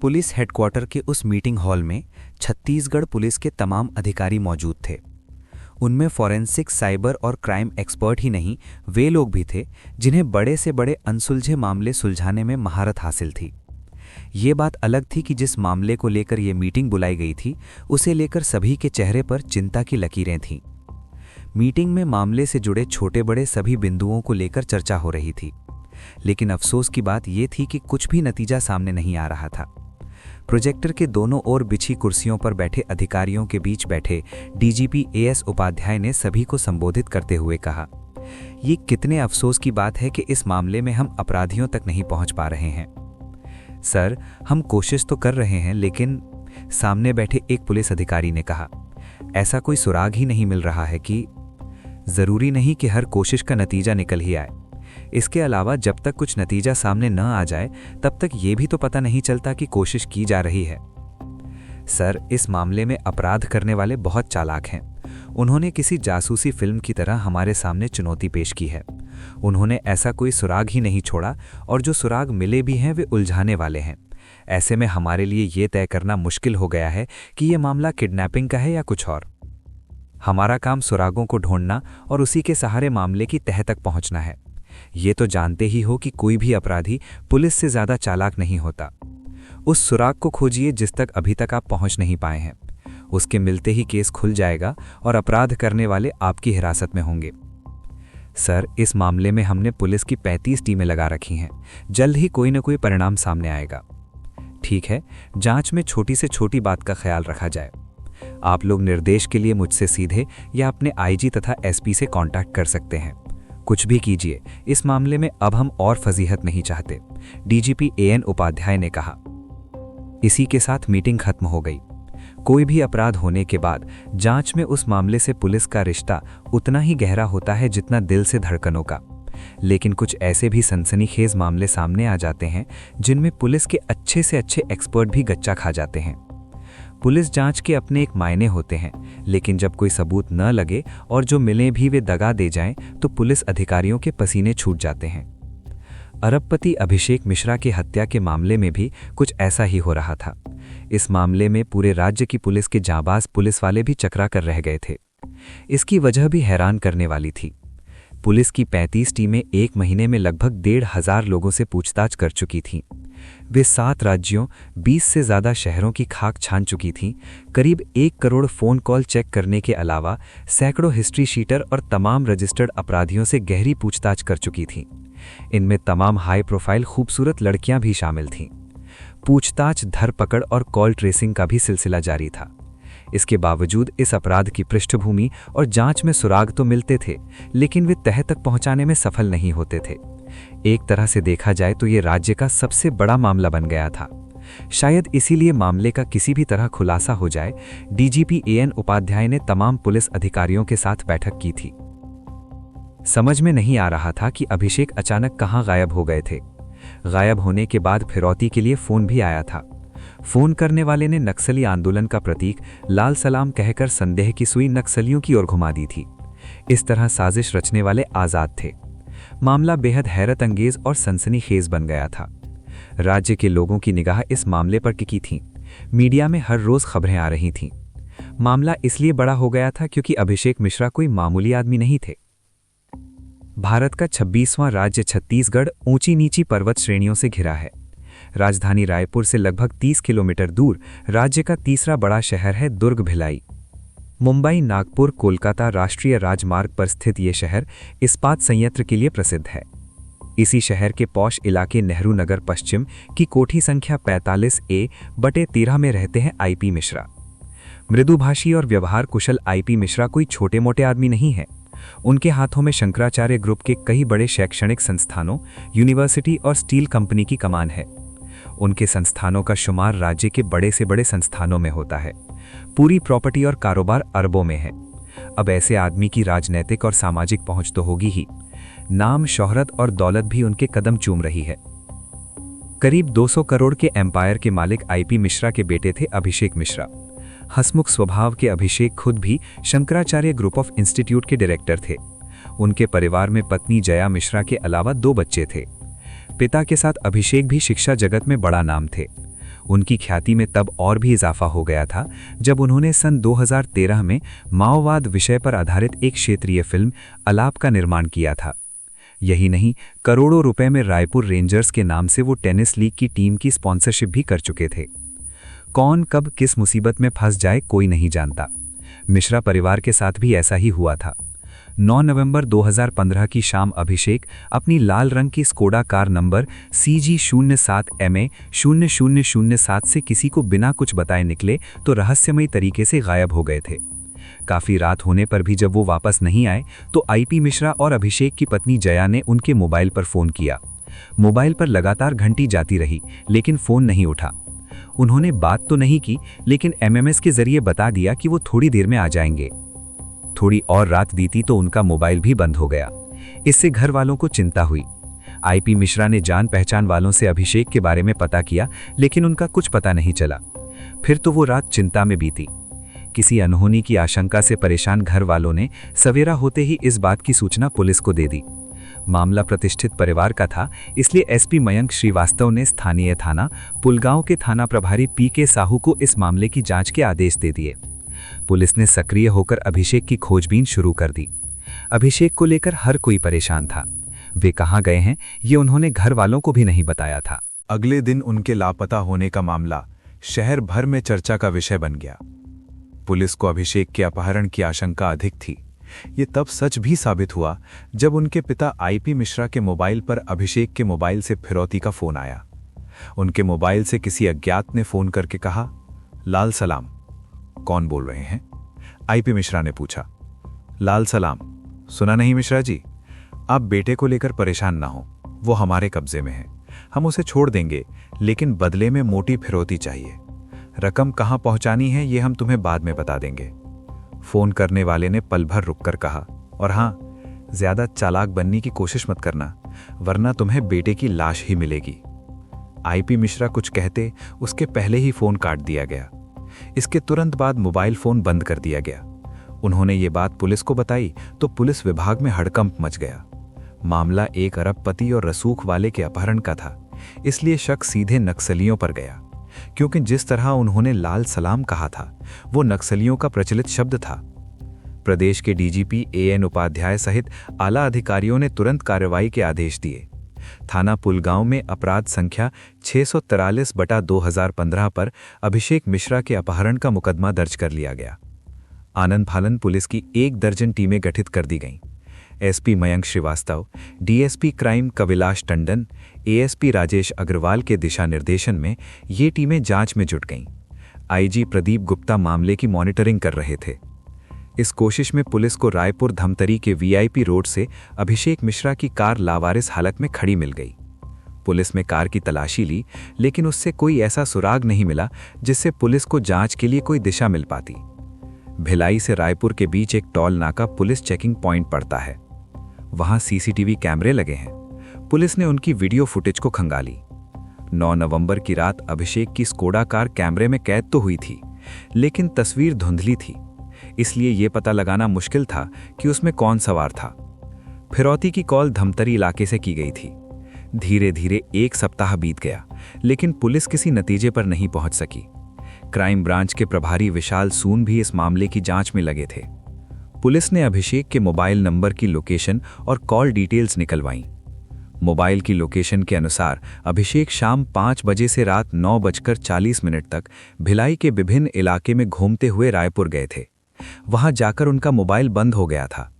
Police headquarter के उस meeting hall में छत्तीसगढ़ पुलिस के तमाम अधिकारी मौजूद थे। उनमें फॉरेंसिक, साइबर और क्राइम एक्सपर्ट ही नहीं, वे लोग भी थे जिन्हें बड़े से बड़े अनसुलझे मामले सुलझाने में महारत हासिल थी। ये बात अलग थी कि जिस मामले को लेकर ये मीटिंग बुलाई गई थी, उसे लेकर सभी के चेहरे पर चिंता की लकीरें थीं। मीटिंग में मामले से जुड़े छोटे बड़े सभी बिंदुओं को लेकर चर्चा हो रही थी, लेकिन अफसोस की बात यह थी कि कुछ भी नतीजा सामने नहीं आ रहा था। प्रोजेक्टर के दोनों ओर बिछी कुर्सियों पर बैठे अधिकारियों के बीच बैठे डीजीपी एएस उपाध्याय ने सभी को संबोधित करते हुए कहा, ये कितने अफसोस की बात है कि इस मामले में हम अपराधियों तक नहीं पहुंच पा रहे हैं। सर, हम कोशिश तो कर रहे हैं, लेकिन सामने बैठे एक पुलिस अधिकारी ने कहा, ऐसा कोई सुराग ही नहीं मिल रहा है कि जरूरी नहीं कि हर कोशिश का नतीजा निकल ही आए। इसके अलावा जब तक कुछ नतीजा सामने न आ जाए, तब तक ये भी तो पता नहीं चलता कि कोशिश की जा रही है। सर, इस मामले में अपराध करने वाले बहुत चालाक हैं। उन्होंने किसी जासूसी फिल्म की तरह हमारे सामने चुनौती पेश की है। उन्होंने ऐसा कोई सुराग ही नहीं छोड़ा, और जो सुराग मिले भी हैं वे उलझाने वाले हैं। ऐसे में हमारे लिए ये तय करना मुश्किल हो गया है कि ये मामला किडनैपिंग का है या कुछ और। हमारा काम सुरागों को ढूंढना और उसी के सहारे मामले की तह तक पहुंचना है। ये तो जानते ही हो कि कोई भी अपराधी पुलिस से ज्यादा चालाक नहीं होता। उस सुराग को खोजिए जिस तक अभी तक आप पहुंच नहीं पाए हैं। उसके मिलते ही केस खुल जाएगा और अपराध करने वाले आपकी हिरासत में होंगे। सर, इस मामले में हमने पुलिस की 35 टीमें लगा रखी हैं। जल्द ही कोई न कोई परिणाम सामने आएगा। ठीक है, जांच में छोटी से छोटी बात का ख्याल रखा जाए। आप लोग निर्देश के लिए मुझसे सीधे या अपने आईजी तथा एसपी से कांटेक्ट कर सकते हैं। कुछ भी कीजिए, इस मामले में अब हम और फजीहत नहीं चाहते, डीजीपी एएन उपाध्याय ने कहा। इसी के साथ मीटिंग खत्म हो गई। कोई भी अपराध होने के बाद जांच में उस मामले से पुलिस का रिश्ता उतना ही गहरा होता है जितना दिल से धड़कनों का। लेकिन कुछ ऐसे भी सनसनीखेज मामले सामने आ जाते हैं जिनमें पुलिस के अच्छे से अच्छे एक्सपर्ट भी गच्चा खा जाते हैं। पुलिस जांच के अपने एक मायने होते हैं, लेकिन जब कोई सबूत न लगे और जो मिले भी वे दगा दे जाएं, तो पुलिस अधिकारियों के पसीने छूट जाते हैं। अरबपति अभिषेक मिश्रा की हत्या के मामले में भी कुछ ऐसा ही हो रहा था। इस मामले में पूरे राज्य की पुलिस के जांबाज पुलिस वाले भी चकरा कर रह गए थे। इसकी वजह भी हैरान करने वाली थी। पुलिस की 35 टीमें एक महीने में लगभग 1,500 लोगों से पूछताछ कर चुकी थीं। वे 7 राज्यों, 20 से ज्यादा शहरों की खाक छान चुकी थीं। करीब 1 करोड़ फोन कॉल चेक करने के अलावा सैकड़ों हिस्ट्री शीटर और तमाम रजिस्टर्ड अपराधियों से गहरी पूछताछ कर चुकी थीं। इनमें तमाम हाई प्रोफाइल खूबसूरत लड़कियां भी शामिल थीं। पूछताछ, धरपकड़ और कॉल ट्रेसिंग का भी सिलसिला जारी था। इसके बावजूद इस अपराध की पृष्ठभूमि और जांच में सुराग तो मिलते थे, लेकिन वे तह तक पहुंचाने में सफल नहीं होते थे। एक तरह से देखा जाए तो ये राज्य का सबसे बड़ा मामला बन गया था। शायद इसीलिए मामले का किसी भी तरह खुलासा हो जाए, डीजीपी एएन उपाध्याय ने तमाम पुलिस अधिकारियों के साथ बैठक की थी। समझ में नहीं आ रहा था कि अभिषेक अचानक कहां गायब हो गए थे। गायब होने के बाद फिरौती के लिए फोन भी आया था। फोन करने वाले ने नक्सली आंदोलन का प्रतीक लाल सलाम कहकर संदेह की सुई नक्सलियों की ओर घुमा दी थी। इस तरह साजिश रचने वाले आजाद थे। मामला बेहद हैरत अंगेज और सनसनीखेज बन गया था। राज्य के लोगों की निगाह इस मामले पर टिकी थी। मीडिया में हर रोज खबरें आ रही थीं। मामला इसलिए बड़ा हो गया था क्योंकि अभिषेक मिश्रा कोई मामूली आदमी नहीं थे। भारत का 26वां राज्य छत्तीसगढ़ ऊंची नीची पर्वत श्रेणियों से घिरा है। राजधानी रायपुर से लगभग 30 किलोमीटर दूर राज्य का तीसरा बड़ा शहर है दुर्ग भिलाई। मुंबई, नागपुर, कोलकाता राष्ट्रीय राजमार्ग पर स्थित ये शहर इस्पात संयंत्र के लिए प्रसिद्ध है। इसी शहर के पौष इलाके नेहरू नगर पश्चिम की कोठी संख्या 45A/13 में रहते हैं आईपी मिश्रा। मृदुभाषी और व्यवहार कुशल आईपी मिश्रा कोई छोटे मोटे आदमी नहीं है। उनके हाथों में शंकराचार्य ग्रुप के कई बड़े शैक्षणिक संस्थानों, यूनिवर्सिटी और स्टील कंपनी की कमान है। उनके संस्थानों का शुमार राज्य के बड़े से बड़े संस्थानों में होता है। पूरी प्रॉपर्टी और कारोबार अरबों में है। अब ऐसे आदमी की राजनैतिक और सामाजिक पहुंच तो होगी ही, नाम, शोहरत और दौलत भी उनके कदम चूम रही है। करीब 200 करोड़ के एम्पायर के मालिक आईपी मिश्रा के बेटे थे अभिषेक मिश्रा। हंसमुख स्वभाव के अभिषेक खुद भी शंकराचार्य ग्रुप ऑफ इंस्टीट्यूट के डायरेक्टर थे। उनके परिवार में पत्नी जया मिश्रा के अलावा 2 बच्चे थे। पिता के साथ अभिषेक भी शिक्षा जगत में बड़ा नाम थे। उनकी ख्याति में तब और भी इजाफा हो गया था जब उन्होंने सन 2013 में माओवाद विषय पर आधारित एक क्षेत्रीय फिल्म अलाप का निर्माण किया था। यही नहीं, करोड़ों रुपए में रायपुर रेंजर्स के नाम से वो टेनिस लीग की टीम की स्पॉन्सरशिप भी कर चुके थे। कौन कब किस मुसीबत में फंस जाए कोई नहीं जानता। मिश्रा परिवार के साथ भी ऐसा ही हुआ था। 9 नवंबर 2015 की शाम अभिषेक अपनी लाल रंग की स्कोडा कार नंबर CG07MA 0007 से किसी को बिना कुछ बताए निकले तो रहस्यमयी तरीके से गायब हो गए थे। काफी रात होने पर भी जब वो वापस नहीं आए तो IP मिश्रा और अभिषेक की पत्नी जया ने उनके मोबाइल पर फोन किया। मोबाइल पर लगातार घंटी जाती रही लेकिन फोन नहीं उठा। उन्होंने बात तो नहीं की लेकिन MMS के जरिए बता दिया कि वो थोड़ी देर में आ जाएंगे। थोड़ी और रात बीती तो उनका मोबाइल भी बंद हो गया। इससे घर वालों को चिंता हुई। IP मिश्रा ने जान पहचान वालों से अभिषेक के बारे में पता किया लेकिन उनका कुछ पता नहीं चला। फिर तो वो रात चिंता में बीती। किसी अनहोनी की आशंका से परेशान घर वालों ने सवेरा होते ही इस बात की सूचना पुलिस को दे दी। मामला प्रतिष्ठित परिवार का था, इसलिए SP मयंक श्रीवास्तव ने स्थानीय थाना पुलगांव के थाना प्रभारी PK साहू को इस मामले की जांच के आदेश दे दिए। पुलिस ने सक्रिय होकर अभिषेक की खोजबीन शुरू कर दी। अभिषेक को लेकर हर कोई परेशान था। वे कहाँ गए हैं ये उन्होंने घर वालों को भी नहीं बताया था। अगले दिन उनके लापता होने का मामला शहर भर में चर्चा का विषय बन गया। पुलिस को अभिषेक के अपहरण की आशंका अधिक थी। ये तब सच भी साबित हुआ जब उनके पिता IP मिश्रा के मोबाइल पर अभिषेक के मोबाइल से फिरौती का फोन आया। उनके मोबाइल से किसी अज्ञात ने फोन करके कहा, लाल सलाम। कौन बोल रहे हैं? IP मिश्रा ने पूछा। लाल सलाम, सुना नहीं मिश्रा जी? आप बेटे को लेकर परेशान ना हो, वो हमारे कब्जे में है। हम उसे छोड़ देंगे लेकिन बदले में मोटी फिरौती चाहिए। रकम कहां पहुंचानी है ये हम तुम्हें बाद में बता देंगे। फोन करने वाले ने पल भर रुककर कहा, और हां, ज्यादा चालाक बनने की कोशिश मत करना वरना तुम्हें बेटे की लाश ही मिलेगी। IP मिश्रा कुछ कहते उसके पहले ही फोन काट दिया गया। इसके तुरंत बाद मोबाइल फोन बंद कर दिया गया। उन्होंने ये बात पुलिस को बताई तो पुलिस विभाग में हड़कंप मच गया। मामला एक अरबपति और रसूख वाले के अपहरण का था, इसलिए शक सीधे नक्सलियों पर गया, क्योंकि जिस तरह उन्होंने लाल सलाम कहा था वो नक्सलियों का प्रचलित शब्द था। प्रदेश के DGP AN उपाध्याय सहित आला अधिकारियों ने तुरंत कार्रवाई के आदेश दिए। थाना पुलगांव में अपराध संख्या 643/2015 पर अभिषेक मिश्रा के अपहरण का मुकदमा दर्ज कर लिया गया। आनंद फालन पुलिस की 1 दर्जन टीमें गठित कर दी गईं। SP Mayank Shrivastava, DSP crime Kavilash Tandon, ASP Rajesh Agrawal के दिशा निर्देशन में ये टीमें जांच में जुट गईं। IG प्रदीप गुप्ता मामले की मॉनिटरिंग कर रहे थे। इस कोशिश में पुलिस को रायपुर धमतरी के VIP रोड से अभिषेक मिश्रा की कार लावारिस हालत में खड़ी मिल गई। पुलिस में कार की तलाशी ली लेकिन उससे कोई ऐसा सुराग नहीं मिला जिससे पुलिस को जांच के लिए कोई दिशा मिल पाती। भिलाई से रायपुर के बीच एक टोल नाका पुलिस चेकिंग पॉइंट पड़ता है। वहां CCTV कैमरे लगे हैं। पुलिस ने उनकी वीडियो फुटेज को खंगाली। 9 नवंबर की रात अभिषेक की स्कोडा कार कैमरे में कैद तो हुई थी लेकिन तस्वीर धुंधली थी, इसलिए यह पता लगाना मुश्किल था कि उसमें कौन सवार था। फिरौती की कॉल धमतरी इलाके से की गई थी। धीरे धीरे 1 सप्ताह बीत गया लेकिन पुलिस किसी नतीजे पर नहीं पहुंच सकी। क्राइम ब्रांच के प्रभारी विशाल सून भी इस मामले की जांच में लगे थे। पुलिस ने अभिषेक के मोबाइल नंबर की लोकेशन और कॉल डिटेल्स निकलवाईं। मोबाइल की लोकेशन के अनुसार अभिषेक शाम 5 बजे से रात 9:40 तक भिलाई के विभिन्न इलाके में घूमते हुए रायपुर गए थे। वहां जाकर उनका मोबाइल बंद हो गया था।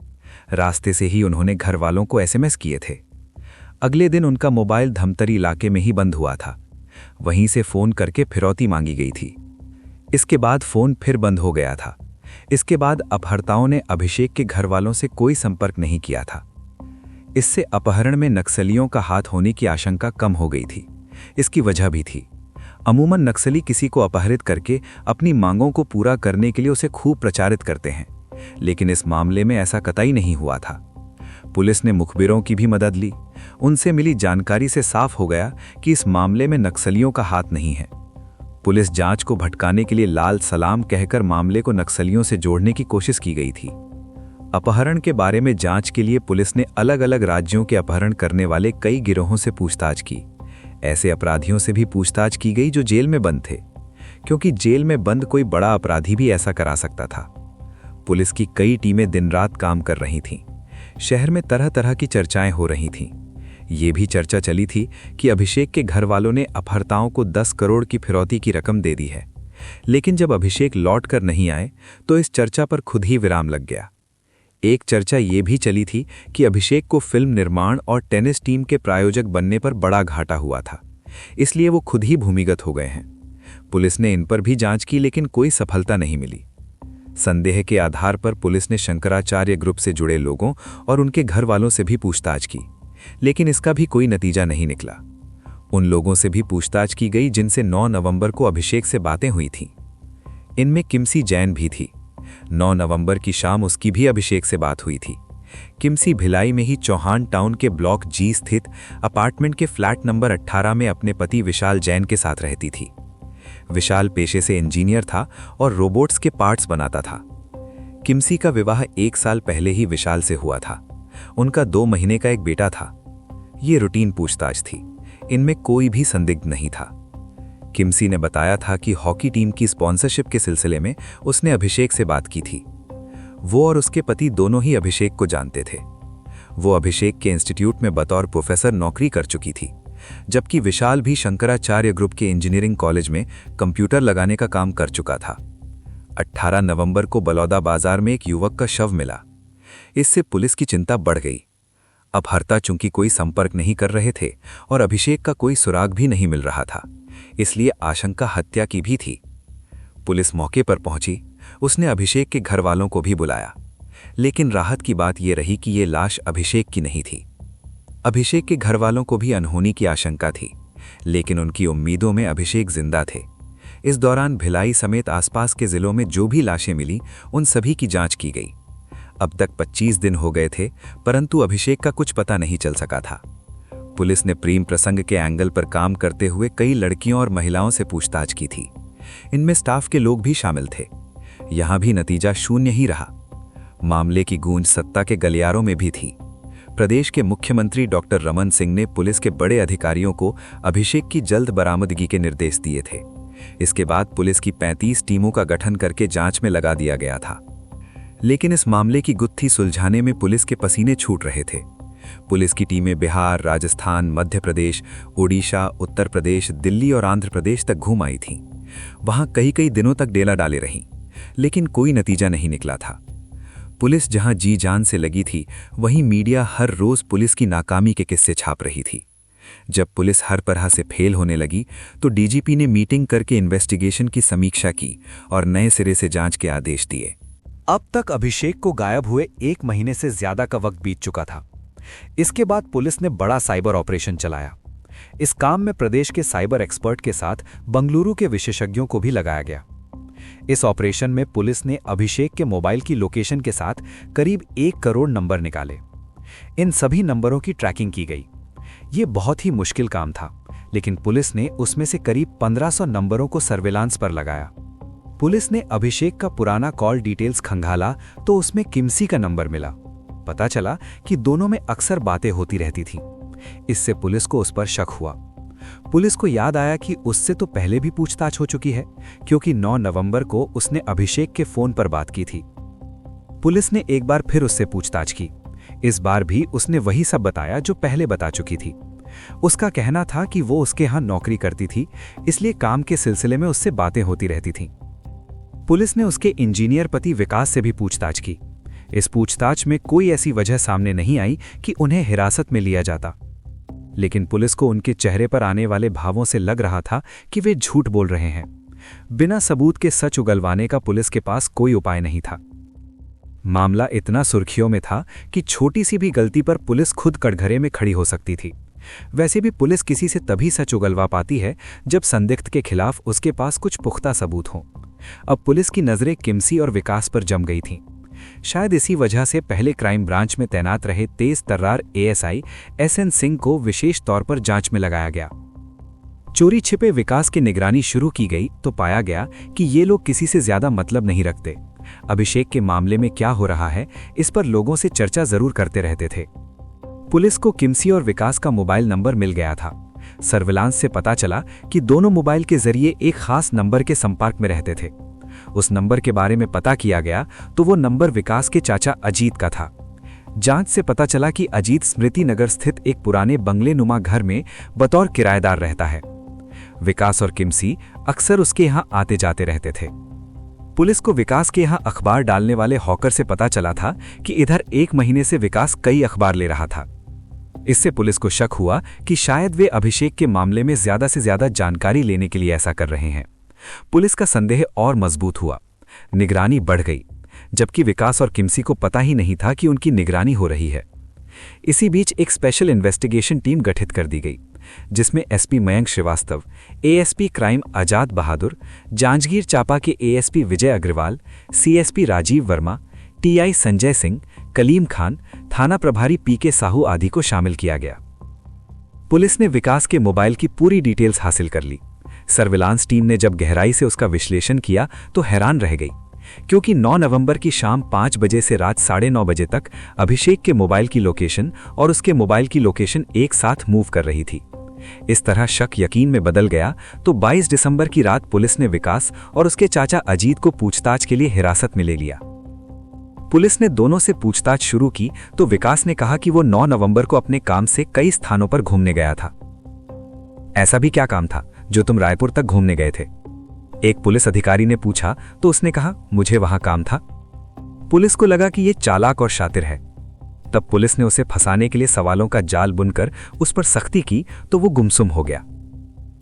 रास्ते से ही उन्होंने घर वालों को SMS किए थे। अगले दिन उनका मोबाइल धमतरी इलाके में ही बंद हुआ था। वहीं से फोन करके फिरौती मांगी गई थी। इसके बाद फोन फिर बंद हो गया था। इसके बाद अपहर्ताओं ने अभिषेक के घर वालों से कोई संपर्क नहीं किया था। इससे अपहरण में नक्सलियों का हाथ होने की आशंका कम हो गई थी। इसकी वजह भी थी। अमूमन नक्सली किसी को अपहरित करके अपनी मांगों को पूरा करने के लिए उसे खूब प्रचारित करते हैं, लेकिन इस मामले में ऐसा कतई नहीं हुआ था। पुलिस ने मुखबिरों की भी मदद ली। उनसे मिली जानकारी से साफ हो गया कि इस मामले में नक्सलियों का हाथ नहीं है। पुलिस जांच को भटकाने के लिए लाल सलाम कहकर मामले को नक्सलियों से जोड़ने की कोशिश की गई थी। अपहरण के बारे में जांच के लिए पुलिस ने अलग अलग राज्यों के अपहरण करने वाले कई गिरोहों से पूछताछ की। ऐसे अपराधियों से भी पूछताछ की गई जो जेल में बंद थे, क्योंकि जेल में बंद कोई बड़ा अपराधी भी ऐसा करा सकता था। पुलिस की कई टीमें दिन रात काम कर रही थीं। शहर में तरह तरह की चर्चाएं हो रही थीं। ये भी चर्चा चली थी कि अभिषेक के घर वालों ने अपहर्ताओं को 10 करोड़ की फिरौती की रकम दे दी है। लेकिन जब अभिषेक लौट कर नहीं आए तो इस चर्चा पर खुद ही विराम लग गया। एक चर्चा ये भी चली थी कि अभिषेक को फिल्म निर्माण और टेनिस टीम के प्रायोजक बनने पर बड़ा घाटा हुआ था, इसलिए वो खुद ही भूमिगत हो गए हैं। पुलिस ने इन पर भी जांच की, लेकिन कोई सफलता नहीं मिली। संदेह के आधार पर पुलिस ने शंकराचार्य ग्रुप से जुड़े लोगों और उनके घर वालों से भी पूछताछ की, लेकिन इसका भी कोई नतीजा नहीं निकला। उन लोगों से भी पूछताछ की गई जिनसे 9 नवंबर को अभिषेक से बातें हुई थीं। इनमें किमसी जैन भी थी। 9 नवंबर की शाम उसकी भी अभिषेक से बात हुई थी। किमसी भिलाई में ही चौहान टाउन के ब्लॉक जी स्थित अपार्टमेंट के फ्लैट नंबर 18 में अपने पति विशाल जैन के साथ रहती थी। विशाल पेशे से इंजीनियर था और रोबोट्स के पार्ट्स बनाता था। किमसी का विवाह 1 साल पहले ही विशाल से हुआ था। उनका 2 महीने का एक बेटा था। ये रूटीन पूछताछ थी, इनमें कोई भी संदिग्ध नहीं था। किमसी ने बताया था कि हॉकी टीम की स्पॉन्सरशिप के सिलसिले में उसने अभिषेक से बात की थी। वो और उसके पति दोनों ही अभिषेक को जानते थे। वो अभिषेक के इंस्टीट्यूट में बतौर प्रोफेसर नौकरी कर चुकी थी, जबकि विशाल भी शंकराचार्य ग्रुप के इंजीनियरिंग कॉलेज में कंप्यूटर लगाने का काम कर चुका था। 18 नवंबर को बलौदा बाजार में एक युवक का शव मिला। इससे पुलिस की चिंता बढ़ गई। अपहर्ता चूंकि कोई संपर्क नहीं कर रहे थे और अभिषेक का कोई सुराग भी नहीं मिल रहा था, इसलिए आशंका हत्या की भी थी। पुलिस मौके पर पहुंची। उसने अभिषेक के घर वालों को भी बुलाया, लेकिन राहत की बात यह रही कि ये लाश अभिषेक की नहीं थी। अभिषेक के घर वालों को भी अनहोनी की आशंका थी, लेकिन उनकी उम्मीदों में अभिषेक जिंदा थे। इस दौरान भिलाई समेत आसपास के जिलों में जो भी लाशें मिली, उन सभी की जांच की गई। अब तक 25 दिन हो गए थे, परंतु अभिषेक का कुछ पता नहीं चल सका था। पुलिस ने प्रेम प्रसंग के एंगल पर काम करते हुए कई लड़कियों और महिलाओं से पूछताछ की थी। इनमें स्टाफ के लोग भी शामिल थे। यहां भी नतीजा शून्य ही रहा। मामले की गूंज सत्ता के गलियारों में भी थी। प्रदेश के मुख्यमंत्री डॉक्टर रमन सिंह ने पुलिस के बड़े अधिकारियों को अभिषेक की जल्द बरामदगी के निर्देश दिए थे। इसके बाद पुलिस की 35 टीमों का गठन करके जांच में लगा दिया गया था। लेकिन इस मामले की गुत्थी सुलझाने में पुलिस के पसीने छूट रहे थे। पुलिस की टीमें बिहार, राजस्थान, मध्य प्रदेश, ओडिशा, उत्तर प्रदेश, दिल्ली और आंध्र प्रदेश तक घूम आई थीं। वहां कई दिनों तक डेला डाले रहीं, लेकिन कोई नतीजा नहीं निकला था। पुलिस जहां जी जान से लगी थी, वहीं मीडिया हर रोज पुलिस की नाकामी के किस्से छाप रही थी। जब पुलिस हर तरह से फेल होने लगी तो डीजीपी ने मीटिंग करके इन्वेस्टिगेशन की समीक्षा की और नए सिरे से जांच के आदेश दिए। अब तक अभिषेक को गायब हुए 1 महीने से ज्यादा का वक्त बीत चुका था। इसके बाद पुलिस ने बड़ा साइबर ऑपरेशन चलाया। इस काम में प्रदेश के साइबर एक्सपर्ट के साथ बंगलुरु के विशेषज्ञों को भी लगाया गया। इस ऑपरेशन में पुलिस ने अभिषेक के मोबाइल की लोकेशन के साथ करीब 1 करोड़ नंबर निकाले। इन सभी नंबरों की ट्रैकिंग की गई। ये बहुत ही मुश्किल काम था, लेकिन पुलिस ने उसमें से करीब 1500 नंबरों को सर्विलांस पर लगाया। पुलिस ने अभिषेक का पुराना कॉल डिटेल्स खंगाला तो उसमें किमसी का नंबर मिला। पता चला कि दोनों में अक्सर बातें होती रहती थीं। इससे पुलिस को उस पर शक हुआ। पुलिस को याद आया कि उससे तो पहले भी पूछताछ हो चुकी है, क्योंकि 9 नवंबर को उसने अभिषेक के फोन पर बात की थी। पुलिस ने एक बार फिर उससे पूछताछ की। इस बार भी उसने वही सब बताया जो पहले बता चुकी थी। उसका कहना था कि वो उसके यहाँ नौकरी करती थी, इसलिए काम के सिलसिले में उससे बातें होती रहती थीं। पुलिस ने उसके इंजीनियर पति विकास से भी पूछताछ की। इस पूछताछ में कोई ऐसी वजह सामने नहीं आई कि उन्हें हिरासत में लिया जाता, लेकिन पुलिस को उनके चेहरे पर आने वाले भावों से लग रहा था कि वे झूठ बोल रहे हैं। बिना सबूत के सच उगलवाने का पुलिस के पास कोई उपाय नहीं था। मामला इतना सुर्खियों में था कि छोटी सी भी गलती पर पुलिस खुद कटघरे में खड़ी हो सकती थी। वैसे भी पुलिस किसी से तभी सच उगलवा पाती है जब संदिग्ध के खिलाफ उसके पास कुछ पुख्ता सबूत हों। अब पुलिस की नजरें किमसी और विकास पर जम गई थीं। शायद इसी वजह से पहले क्राइम ब्रांच में तैनात रहे तेज तर्रार एएसआई एसएन सिंह को विशेष तौर पर जांच में लगाया गया। चोरी छिपे विकास की निगरानी शुरू की गई तो पाया गया कि ये लोग किसी से ज्यादा मतलब नहीं रखते। अभिषेक के मामले में क्या हो रहा है, इस पर लोगों से चर्चा जरूर करते रहते थे। पुलिस को किमसी और विकास का मोबाइल नंबर मिल गया था। सर्विलांस से पता चला कि दोनों मोबाइल के जरिए एक खास नंबर के संपर्क में रहते थे। उस नंबर के बारे में पता किया गया तो वो नंबर विकास के चाचा अजीत का था। जांच से पता चला कि अजीत स्मृति नगर स्थित एक पुराने बंगले नुमा घर में बतौर किराएदार रहता है। विकास और किमसी अक्सर उसके यहाँ आते जाते रहते थे। पुलिस को विकास के यहाँ अखबार डालने वाले हॉकर से पता चला था कि इधर 1 महीने से विकास कई अखबार ले रहा था। इससे पुलिस को शक हुआ कि शायद वे अभिषेक के मामले में ज्यादा से ज्यादा जानकारी लेने के लिए ऐसा कर रहे हैं। पुलिस का संदेह और मजबूत हुआ। निगरानी बढ़ गई, जबकि विकास और किमसी को पता ही नहीं था कि उनकी निगरानी हो रही है। इसी बीच एक स्पेशल इन्वेस्टिगेशन टीम गठित कर दी गई, जिसमें SP Mayank Shrivastava, ASP crime Azad Bahadur, Janjgir Champa के ASP Vijay Agrawal, CSP Rajiv Verma, TI Sanjay Singh, Kalim Khan, थाना प्रभारी पीके साहू आदि को शामिल किया गया। पुलिस ने विकास के मोबाइल की पूरी डिटेल्स हासिल कर ली। सर्विलांस टीम ने जब गहराई से उसका विश्लेषण किया तो हैरान रह गई, क्योंकि 9 नवंबर की शाम 5 बजे से रात 9:30 बजे तक अभिषेक के मोबाइल की लोकेशन और उसके मोबाइल की लोकेशन एक साथ मूव कर रही थी। इस तरह शक यकीन में बदल गया तो 22 दिसंबर की रात पुलिस ने विकास और उसके चाचा अजीत को पूछताछ के लिए हिरासत में ले लिया। पुलिस ने दोनों से पूछताछ शुरू की तो विकास ने कहा कि वो 9 नवंबर को अपने काम से कई स्थानों पर घूमने गया था। ऐसा भी क्या काम था जो तुम रायपुर तक घूमने गए थे? एक पुलिस अधिकारी ने पूछा तो उसने कहा, मुझे वहां काम था। पुलिस को लगा कि ये चालाक और शातिर है। तब पुलिस ने उसे फंसाने के लिए सवालों का जाल बुनकर उस पर सख्ती की तो वो गुमसुम हो गया।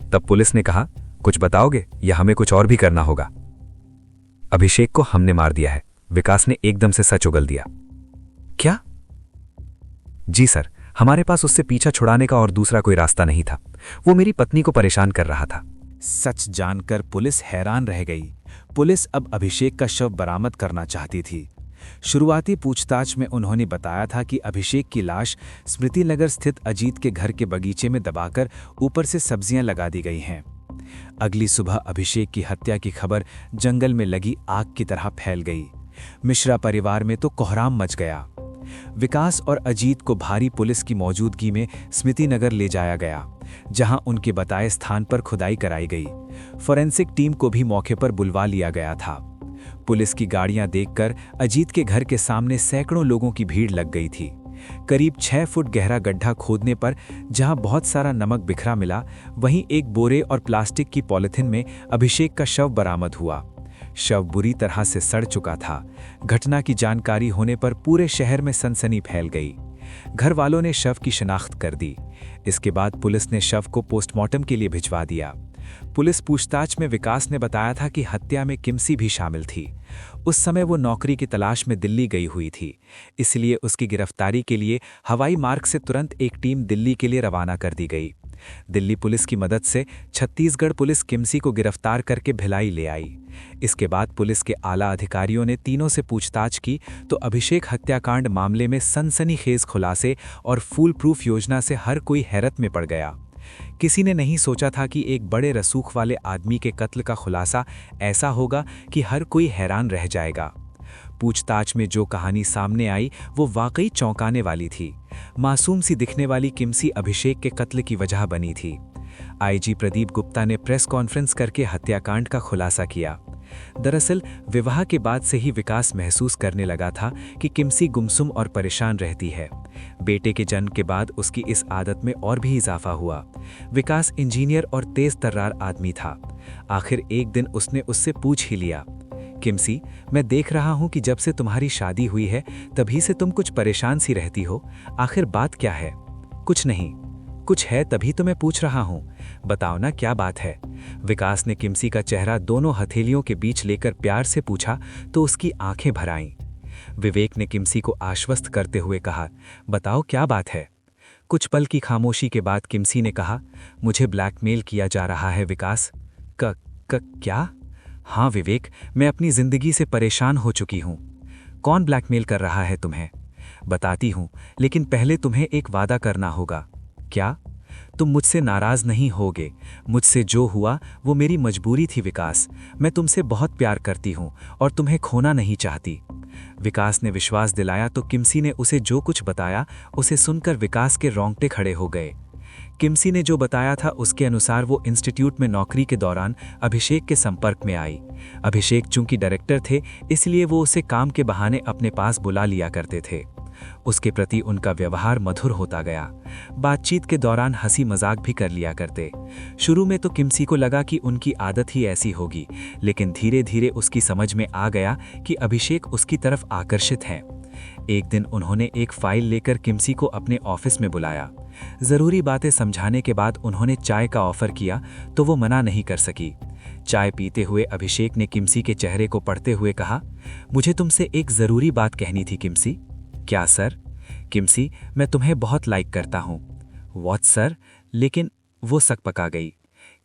तब पुलिस ने कहा, कुछ बताओगे या हमें कुछ और भी करना होगा? अभिषेक को हमने मार दिया है, विकास ने एकदम से सच उगल दिया। क्या? जी सर, हमारे पास उससे पीछा छुड़ाने का और दूसरा कोई रास्ता नहीं था। वो मेरी पत्नी को परेशान कर रहा था। सच जानकर पुलिस हैरान रह गई। पुलिस अब अभिषेक का शव बरामद करना चाहती थी। शुरुआती पूछताछ में उन्होंने बताया था कि अभिषेक की लाश स्मृति नगर स्थित अजीत के घर के बगीचे में दबाकर ऊपर से सब्जियां लगा दी गई हैं। अगली सुबह अभिषेक की हत्या की खबर जंगल में लगी आग की तरह फैल गई। मिश्रा परिवार में तो कोहराम मच गया। विकास और अजीत को भारी पुलिस की मौजूदगी में स्मृति नगर ले जाया गया, जहां उनके बताए स्थान पर खुदाई कराई गई। फोरेंसिक टीम को भी मौके पर बुलवा लिया गया था। पुलिस की गाड़ियां देखकर अजीत के घर के सामने सैकड़ों लोगों की भीड़ लग गई थी। करीब 6 फुट गहरा गड्ढा खोदने पर जहां बहुत सारा नमक बिखरा मिला, वहीं एक बोरे और प्लास्टिक की पॉलिथिन में अभिषेक का शव बरामद हुआ। शव बुरी तरह से सड़ चुका था। घटना की जानकारी होने पर पूरे शहर में सनसनी फैल गई। घर वालों ने शव की शिनाख्त कर दी। इसके बाद पुलिस ने शव को पोस्टमार्टम के लिए भिजवा दिया। पुलिस पूछताछ में विकास ने बताया था कि हत्या में किमसी भी शामिल थी। उस समय वो नौकरी की तलाश में दिल्ली गई हुई थी, इसलिए उसकी गिरफ्तारी के लिए हवाई मार्ग से तुरंत एक टीम दिल्ली के लिए रवाना कर दी गई। दिल्ली पुलिस की मदद से छत्तीसगढ़ पुलिस किमसी को गिरफ्तार करके भिलाई ले आई। इसके बाद पुलिस के आला अधिकारियों ने तीनों से पूछताछ की तो अभिषेक हत्याकांड मामले में सनसनीखेज खुलासे और फूल प्रूफ योजना से हर कोई हैरत में पड़ गया। किसी ने नहीं सोचा था कि एक बड़े रसूख वाले आदमी के कत्ल का खुलासा ऐसा होगा कि हर कोई हैरान रह जाएगा। पूछताछ में जो कहानी सामने आई वो वाकई चौंकाने वाली थी। मासूम सी दिखने वाली किमसी अभिषेक के कत्ल की वजह बनी थी। आईजी प्रदीप गुप्ता ने प्रेस कॉन्फ्रेंस करके हत्याकांड का खुलासा किया। दरअसल विवाह के बाद से ही विकास महसूस करने लगा था कि किमसी गुमसुम और परेशान रहती है। बेटे के जन्म के बाद उसकी इस आदत में और भी इजाफा हुआ। विकास इंजीनियर और तेज तर्रार आदमी था। आखिर एक दिन उसने उससे पूछ ही लिया, किमसी, मैं देख रहा हूं कि जब से तुम्हारी शादी हुई है तभी से तुम कुछ परेशान सी रहती हो। आखिर बात क्या है? कुछ नहीं, कुछ है तभी तो मैं पूछ रहा हूं। बताओ ना क्या बात है? विकास ने किमसी का चेहरा दोनों हथेलियों के बीच लेकर प्यार से पूछा तो उसकी आंखें भर आईं। विवेक ने किमसी को आश्वस्त करते हुए कहा, बताओ क्या बात है? कुछ पल की खामोशी के बाद किमसी ने कहा, मुझे ब्लैकमेल किया जा रहा है विकास। क्या? हाँ विवेक, मैं अपनी जिंदगी से परेशान हो चुकी हूँ। कौन ब्लैकमेल कर रहा है तुम्हें? बताती हूँ, लेकिन पहले तुम्हें एक वादा करना होगा। क्या? तुम मुझसे नाराज नहीं होगे। मुझसे जो हुआ वो मेरी मजबूरी थी विकास। मैं तुमसे बहुत प्यार करती हूँ और तुम्हें खोना नहीं चाहती। विकास ने विश्वास दिलाया तो किमसी ने उसे जो कुछ बताया उसे सुनकर विकास के रोंगटे खड़े हो गए। किमसी ने जो बताया था उसके अनुसार वो इंस्टीट्यूट में नौकरी के दौरान अभिषेक के संपर्क में आई। अभिषेक चूंकि डायरेक्टर थे, इसलिए वो उसे काम के बहाने अपने पास बुला लिया करते थे। उसके प्रति उनका व्यवहार मधुर होता गया। बातचीत के दौरान हंसी मजाक भी कर लिया करते। शुरू में तो किमसी को लगा कि उनकी आदत ही ऐसी होगी, लेकिन धीरे धीरे उसकी समझ में आ गया कि अभिषेक उसकी तरफ आकर्षित हैं। एक दिन उन्होंने एक फाइल लेकर किमसी को अपने ऑफिस में बुलाया। जरूरी बातें समझाने के बाद उन्होंने चाय का ऑफर किया तो वो मना नहीं कर सकी। चाय पीते हुए अभिषेक ने किमसी के चेहरे को पढ़ते हुए कहा, मुझे तुमसे एक जरूरी बात कहनी थी किमसी। क्या सर? किमसी, मैं तुम्हें बहुत लाइक करता हूँ। What sir? लेकिन वो सकपका गई।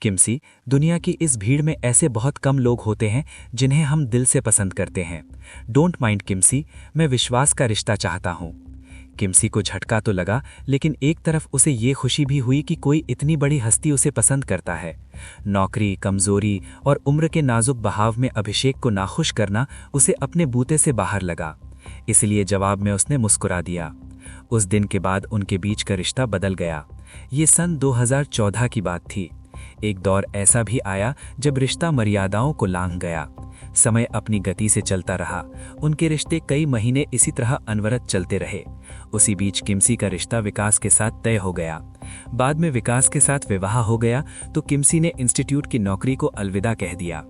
किमसी, दुनिया की इस भीड़ में ऐसे बहुत कम लोग होते हैं जिन्हें हम दिल से पसंद करते हैं। डोंट माइंड किमसी, मैं विश्वास का रिश्ता चाहता हूँ। किमसी को झटका तो लगा, लेकिन एक तरफ उसे ये खुशी भी हुई कि कोई इतनी बड़ी हस्ती उसे पसंद करता है। नौकरी, कमजोरी और उम्र के नाजुक बहाव में अभिषेक को नाखुश करना उसे अपने बूते से बाहर लगा। इसलिए जवाब में उसने मुस्कुरा दिया। उस दिन के बाद उनके बीच का रिश्ता बदल गया। ये सन 2014 की बात थी। एक दौर ऐसा भी आया जब रिश्ता मर्यादाओं को लांघ गया। समय अपनी गति से चलता रहा। उनके रिश्ते कई महीने इसी तरह अनवरत चलते रहे। उसी बीच किमसी का रिश्ता विकास के साथ तय हो गया। बाद में विकास के साथ विवाह हो गया तो किमसी ने इंस्टीट्यूट की नौकरी को अलविदा कह दिया।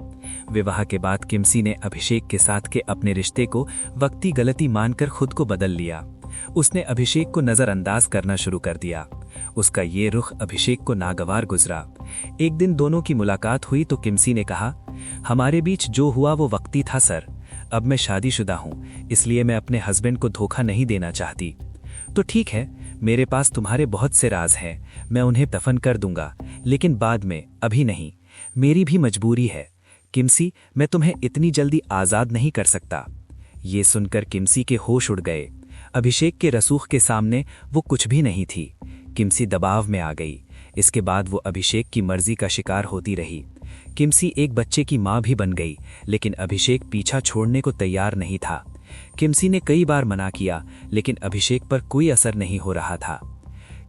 विवाह के बाद किमसी ने अभिषेक के साथ के अपने रिश्ते को वक्ती गलती मानकर खुद को बदल लिया। उसने अभिषेक को नजरअंदाज करना शुरू कर दिया। उसका ये रुख अभिषेक को नागवार गुजरा। एक दिन दोनों की मुलाकात हुई तो किमसी ने कहा, हमारे बीच जो हुआ वो वक्ती था सर। अब मैं शादीशुदा हूँ, इसलिए मैं अपने हस्बैंड को धोखा नहीं देना चाहती। तो ठीक है, मेरे पास तुम्हारे बहुत से राज हैं, मैं उन्हें दफन कर दूंगा, लेकिन बाद में, अभी नहीं। मेरी भी मजबूरी है किमसी, मैं तुम्हें इतनी जल्दी आज़ाद नहीं कर सकता। ये सुनकर किमसी के होश उड़ गए। अभिषेक के रसूख के सामने वो कुछ भी नहीं थी। किमसी दबाव में आ गई। इसके बाद वो अभिषेक की मर्जी का शिकार होती रही। किमसी एक बच्चे की माँ भी बन गई, लेकिन अभिषेक पीछा छोड़ने को तैयार नहीं था। किमसी ने कई बार मना किया, लेकिन अभिषेक पर कोई असर नहीं हो रहा था।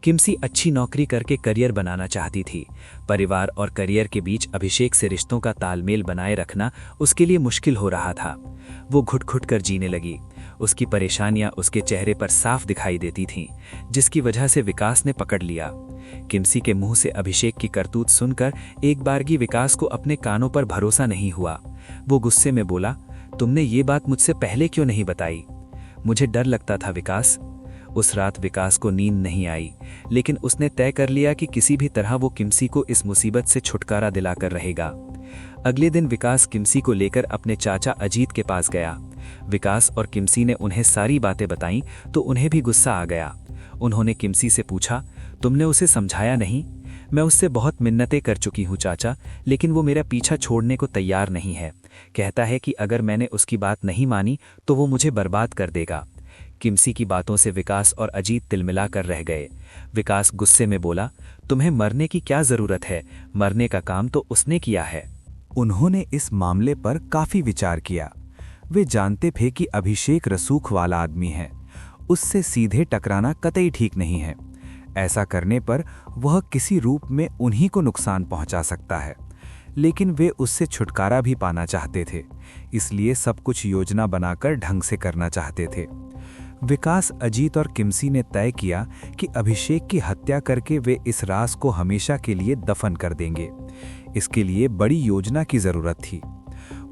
किमसी अच्छी नौकरी करके करियर बनाना चाहती थी। परिवार और करियर के बीच अभिषेक से रिश्तों का तालमेल बनाए रखना उसके लिए मुश्किल हो रहा था। वो घुट-घुट कर जीने लगी। उसकी परेशानियां उसके चेहरे पर साफ दिखाई देती थीं, जिसकी वजह से विकास ने पकड़ लिया। किमसी के मुंह से अभिषेक की करतूत सुनकर एक बारगी विकास को अपने कानों पर भरोसा नहीं हुआ। वो गुस्से में बोला, तुमने ये बात मुझसे पहले क्यों नहीं बताई? मुझे डर लगता था विकास। उस रात विकास को नींद नहीं आई, लेकिन उसने तय कर लिया कि किसी भी तरह वो किमसी को इस मुसीबत से छुटकारा दिलाकर रहेगा। अगले दिन विकास किमसी को लेकर अपने चाचा अजीत के पास गया। विकास और किमसी ने उन्हें सारी बातें बताईं तो उन्हें भी गुस्सा आ गया। उन्होंने किमसी से पूछा, तुमने उसे समझाया नहीं? मैं उससे बहुत मिन्नतें कर चुकी हूँ चाचा, लेकिन वो मेरा पीछा छोड़ने को तैयार नहीं है। कहता है कि अगर मैंने उसकी बात नहीं मानी तो वो मुझे बर्बाद कर देगा। किमसी की बातों से विकास और अजीत तिलमिला कर रह गए। विकास गुस्से में बोला, तुम्हें मरने की क्या जरूरत है? मरने का काम तो उसने किया है। उन्होंने इस मामले पर काफी विचार किया। वे जानते थे कि अभिषेक रसूख वाला आदमी है, उससे सीधे टकराना कतई ठीक नहीं है। ऐसा करने पर वह किसी रूप में उन्हीं को नुकसान पहुंचा सकता है, लेकिन वे उससे छुटकारा भी पाना चाहते थे, इसलिए सब कुछ योजना बनाकर ढंग से करना चाहते थे। विकास, अजीत और किमसी ने तय किया कि अभिषेक की हत्या करके वे इस राज को हमेशा के लिए दफन कर देंगे। इसके लिए बड़ी योजना की जरूरत थी।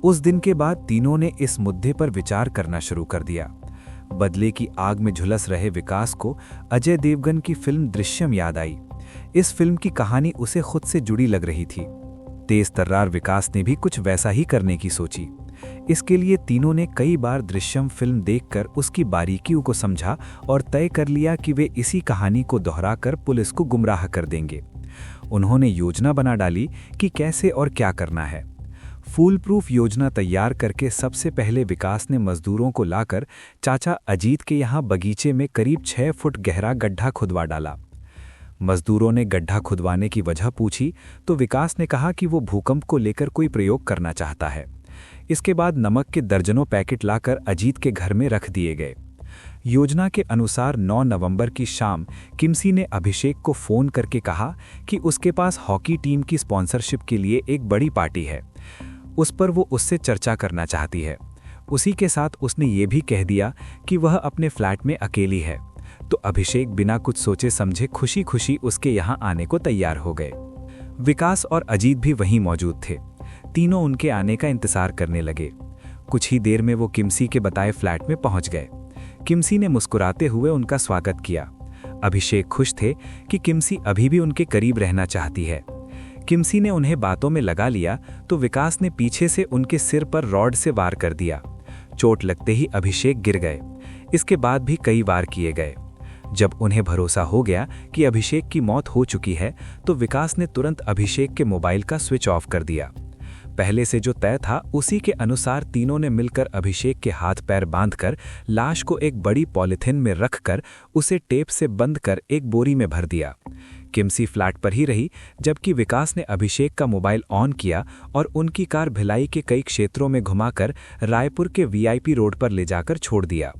उस दिन के बाद तीनों ने इस मुद्दे पर विचार करना शुरू कर दिया। बदले की आग में झुलस रहे विकास को अजय देवगन की फिल्म दृश्यम याद आई। इस फिल्म की कहानी उसे खुद से जुड़ी लग रही थी। तेज तर्रार विकास ने भी कुछ वैसा ही करने की सोची। इसके लिए तीनों ने कई बार दृश्यम फिल्म देखकर उसकी बारीकियों को समझा और तय कर लिया कि वे इसी कहानी को दोहराकर पुलिस को गुमराह कर देंगे। उन्होंने योजना बना डाली कि कैसे और क्या करना है। फूल प्रूफ योजना तैयार करके सबसे पहले विकास ने मजदूरों को लाकर चाचा अजीत के यहाँ बगीचे में करीब 6 फुट गहरा गड्ढा खुदवा डाला। मजदूरों ने गड्ढा खुदवाने की वजह पूछी तो विकास ने कहा कि वो भूकंप को लेकर कोई प्रयोग करना चाहता है। इसके बाद नमक के दर्जनों पैकेट लाकर अजीत के घर में रख दिए गए। योजना के अनुसार 9 नवंबर की शाम किमसी ने अभिषेक को फ़ोन करके कहा कि उसके पास हॉकी टीम की स्पॉन्सरशिप के लिए एक बड़ी पार्टी है, उस पर वो उससे चर्चा करना चाहती है। उसी के साथ उसने ये भी कह दिया कि वह अपने फ्लैट में अकेली है। तो अभिषेक बिना कुछ सोचे समझे खुशी खुशी उसके यहाँ आने को तैयार हो गए। विकास और अजीत भी वहीं मौजूद थे। तीनों उनके आने का इंतजार करने लगे। कुछ ही देर में वो किमसी के बताए फ्लैट में पहुंच गए। किमसी ने मुस्कुराते हुए उनका स्वागत किया। अभिषेक खुश थे कि किमसी अभी भी उनके करीब रहना चाहती है। किमसी ने उन्हें बातों में लगा लिया तो विकास ने पीछे से उनके सिर पर रॉड से वार कर दिया। चोट लगते ही अभिषेक गिर गए। इसके बाद भी कई वार किए गए। जब उन्हें भरोसा हो गया कि अभिषेक की मौत हो चुकी है तो विकास ने तुरंत अभिषेक के मोबाइल का स्विच ऑफ कर दिया। पहले से जो तय था उसी के अनुसार तीनों ने मिलकर अभिषेक के हाथ पैर बांधकर लाश को एक बड़ी पॉलिथिन में रखकर उसे टेप से बंद कर एक बोरी में भर दिया। किमसी फ्लैट पर ही रही, जबकि विकास ने अभिषेक का मोबाइल ऑन किया और उनकी कार भिलाई के कई क्षेत्रों में घुमाकर रायपुर के वीआईपी रोड पर ले जाकर छोड़ दिया।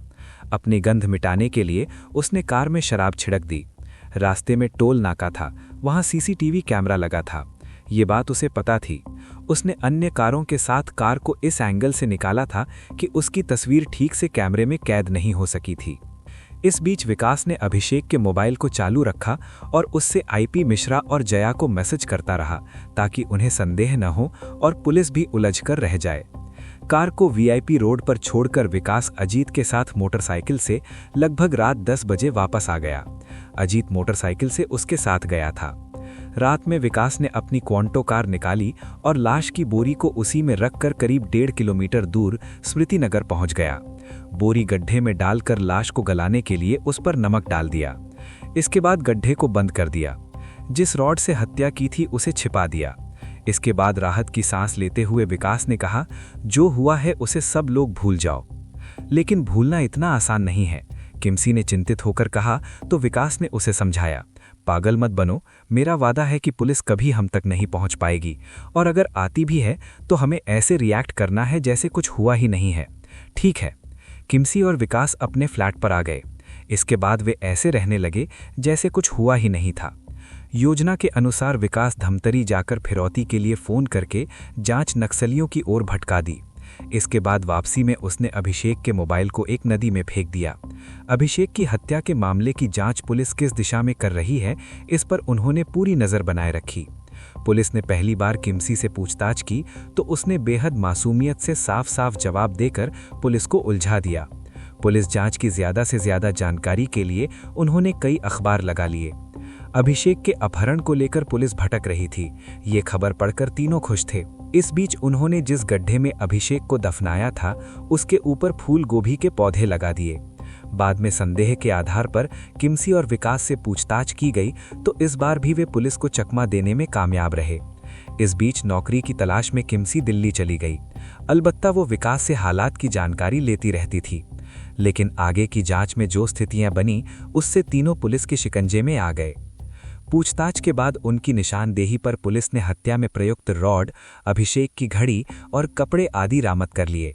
अपनी गंध मिटाने के लिए उसने कार में शराब छिड़क दी। रास्ते में टोल नाका था, वहां सीसीटीवी कैमरा लगा था। ये बात उसे पता थी। उसने अन्य कारों के साथ कार को इस एंगल से निकाला था कि उसकी तस्वीर ठीक से कैमरे में कैद नहीं हो सकी थी। इस बीच विकास ने अभिषेक के मोबाइल को चालू रखा और उससे आईपी मिश्रा और जया को मैसेज करता रहा ताकि उन्हें संदेह न हो और पुलिस भी उलझकर रह जाए। कार को वीआईपी रोड पर छोड़कर विकास अजीत के साथ मोटरसाइकिल से लगभग रात 10 बजे वापस आ गया। अजीत मोटरसाइकिल से उसके साथ गया था। रात में विकास ने अपनी क्वांटो कार निकाली और लाश की बोरी को उसी में रखकर करीब 1.5 किलोमीटर दूर स्मृति नगर पहुंच गया। बोरी गड्ढे में डालकर लाश को गलाने के लिए उस पर नमक डाल दिया। इसके बाद गड्ढे को बंद कर दिया। जिस रॉड से हत्या की थी उसे छिपा दिया। इसके बाद राहत की सांस लेते हुए विकास ने कहा, जो हुआ है उसे सब लोग भूल जाओ। लेकिन भूलना इतना आसान नहीं है, किमसी ने चिंतित होकर कहा। तो विकास ने उसे समझाया, पागल मत बनो, मेरा वादा है कि पुलिस कभी हम तक नहीं पहुंच पाएगी, और अगर आती भी है तो हमें ऐसे रिएक्ट करना है जैसे कुछ हुआ ही नहीं है। ठीक है। किमसी और विकास अपने फ्लैट पर आ गए। इसके बाद वे ऐसे रहने लगे जैसे कुछ हुआ ही नहीं था। योजना के अनुसार विकास धमतरी जाकर फिरौती के लिए फ़ोन करके जांच नक्सलियों की ओर भटका दी। इसके बाद वापसी में उसने अभिषेक के मोबाइल को एक नदी में फेंक दिया। अभिषेक की हत्या के मामले की जांच पुलिस किस दिशा में कर रही है, इस पर उन्होंने पूरी नज़र बनाए रखी। पुलिस ने पहली बार किमसी से पूछताछ की तो उसने बेहद मासूमियत से साफ साफ जवाब देकर पुलिस को उलझा दिया। पुलिस जांच की ज़्यादा से ज़्यादा जानकारी के लिए उन्होंने कई अखबार लगा लिए। अभिषेक के अपहरण को लेकर पुलिस भटक रही थी। ये खबर पढ़कर तीनों खुश थे। इस बीच उन्होंने जिस गड्ढे में अभिषेक को दफनाया था उसके ऊपर फूल गोभी के पौधे लगा दिए। बाद में संदेह के आधार पर किमसी और विकास से पूछताछ की गई तो इस बार भी वे पुलिस को चकमा देने में कामयाब रहे। इस बीच नौकरी की तलाश में किमसी दिल्ली चली गई। अलबत्ता वो विकास से हालात की जानकारी लेती रहती थी। लेकिन आगे की जांच में जो स्थितियां बनी उससे तीनों पुलिस के शिकंजे में आ गए। पूछताछ के बाद उनकी निशानदेही पर पुलिस ने हत्या में प्रयुक्त रॉड, अभिषेक की घड़ी और कपड़े आदि बरामद कर लिए।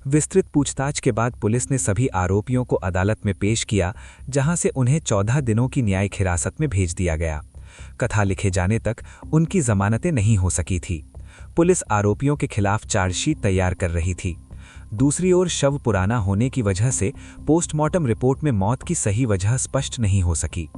विस्तृत पूछताछ के बाद पुलिस ने सभी आरोपियों को अदालत में पेश किया, जहां से उन्हें 14 दिनों की न्यायिक हिरासत में भेज दिया गया। कथा लिखे जाने तक उनकी जमानतें नहीं हो सकी थी। पुलिस आरोपियों के खिलाफ चार्जशीट तैयार कर रही थी। दूसरी ओर शव पुराना होने की वजह से पोस्टमार्टम रिपोर्ट में मौत की सही वजह स्पष्ट नहीं हो सकी।